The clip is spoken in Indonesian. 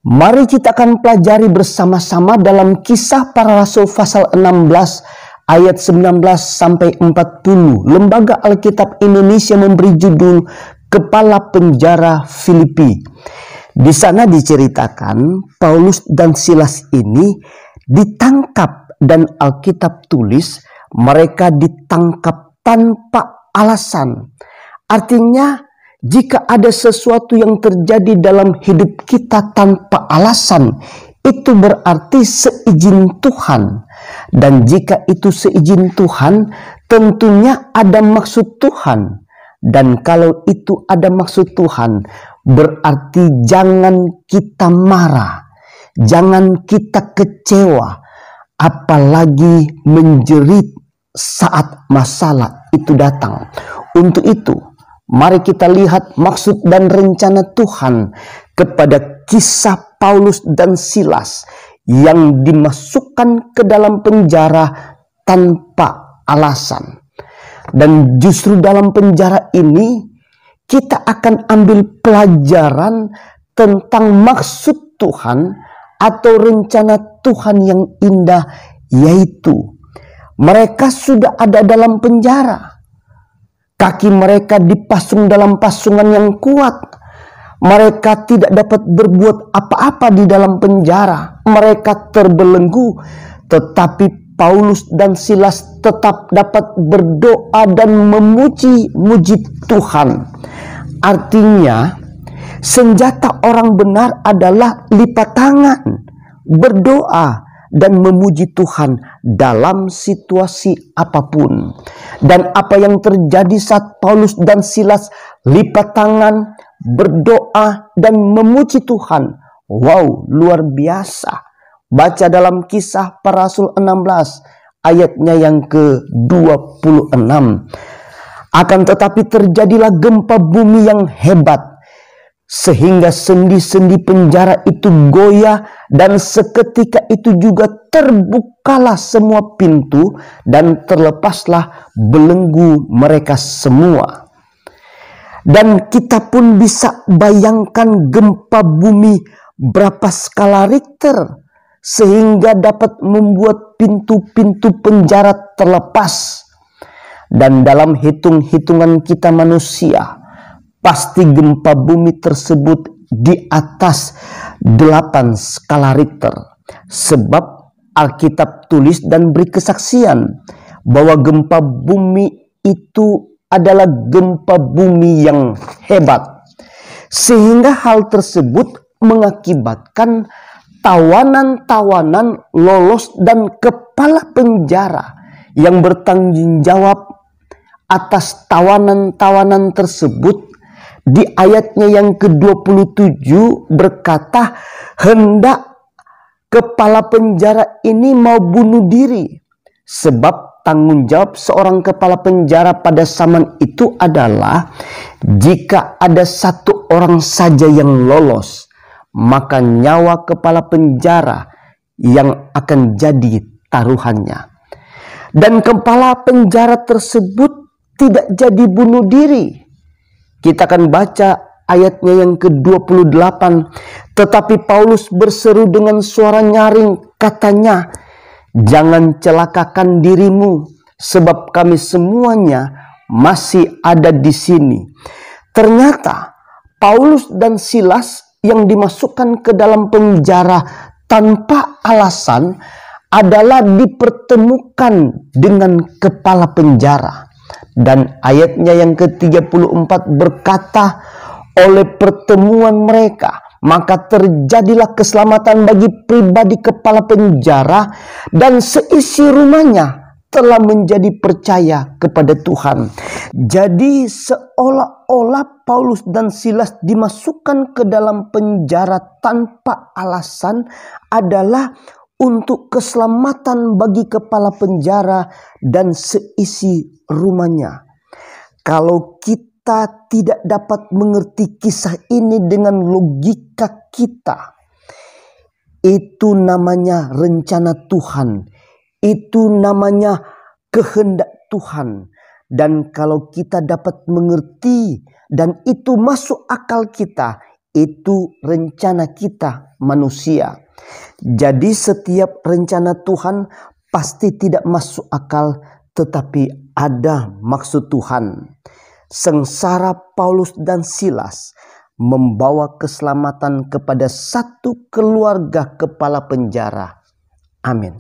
Mari kita akan pelajari bersama-sama dalam Kisah Para Rasul pasal 16 ayat 19 sampai 40. Lembaga Alkitab Indonesia memberi judul Kepala Penjara Filipi. Di sana diceritakan Paulus dan Silas ini ditangkap, dan Alkitab tulis mereka ditangkap tanpa alasan. Artinya, jika ada sesuatu yang terjadi dalam hidup kita tanpa alasan, itu berarti seizin Tuhan. Dan jika itu seizin Tuhan, tentunya ada maksud Tuhan. Dan kalau itu ada maksud Tuhan, berarti jangan kita marah, jangan kita kecewa, apalagi menjerit saat masalah itu datang. Untuk itu, mari kita lihat maksud dan rencana Tuhan kepada kisah Paulus dan Silas yang dimasukkan ke dalam penjara tanpa alasan. Dan justru dalam penjara ini kita akan ambil pelajaran tentang maksud Tuhan atau rencana Tuhan yang indah, yaitu mereka sudah ada dalam penjara. Kaki mereka dipasung dalam pasungan yang kuat. Mereka tidak dapat berbuat apa-apa di dalam penjara. Mereka terbelenggu. Tetapi Paulus dan Silas tetap dapat berdoa dan memuji Tuhan. Artinya, senjata orang benar adalah lipat tangan, berdoa, dan memuji Tuhan dalam situasi apapun. Dan apa yang terjadi saat Paulus dan Silas lipat tangan, berdoa, dan memuji Tuhan? Wow, luar biasa. Baca dalam Kisah Para Rasul 16 ayatnya yang ke-26. Akan tetapi terjadilah gempa bumi yang hebat, sehingga sendi-sendi penjara itu goyah, dan seketika itu juga terbukalah semua pintu dan terlepaslah belenggu mereka semua. Dan kita pun bisa bayangkan gempa bumi berapa skala Richter sehingga dapat membuat pintu-pintu penjara terlepas. Dan dalam hitung-hitungan kita manusia, pasti gempa bumi tersebut di atas 8 skala Richter. Sebab Alkitab tulis dan beri kesaksian bahwa gempa bumi itu adalah gempa bumi yang hebat. Sehingga hal tersebut mengakibatkan tawanan-tawanan lolos, dan kepala penjara yang bertanggung jawab atas tawanan-tawanan tersebut di ayatnya yang ke-27 berkata, hendak kepala penjara ini mau bunuh diri. Sebab tanggung jawab seorang kepala penjara pada zaman itu adalah jika ada satu orang saja yang lolos, maka nyawa kepala penjara yang akan jadi taruhannya. Dan kepala penjara tersebut tidak jadi bunuh diri. Kita akan baca ayatnya yang ke-28. Tetapi Paulus berseru dengan suara nyaring, katanya, jangan celakakan dirimu, sebab kami semuanya masih ada di sini. Ternyata Paulus dan Silas yang dimasukkan ke dalam penjara tanpa alasan adalah dipertemukan dengan kepala penjara. Dan ayatnya yang ke-34 berkata, oleh pertemuan mereka maka terjadilah keselamatan bagi pribadi kepala penjara, dan seisi rumahnya telah menjadi percaya kepada Tuhan. Jadi seolah-olah Paulus dan Silas dimasukkan ke dalam penjara tanpa alasan adalah untuk keselamatan bagi kepala penjara dan seisi rumahnya. Kalau kita tidak dapat mengerti kisah ini dengan logika kita, itu namanya rencana Tuhan. Itu namanya kehendak Tuhan. Dan kalau kita dapat mengerti dan itu masuk akal kita, itu rencana kita manusia. Jadi setiap rencana Tuhan pasti tidak masuk akal, tetapi ada maksud Tuhan. Sengsara Paulus dan Silas membawa keselamatan kepada satu keluarga kepala penjara. Amin.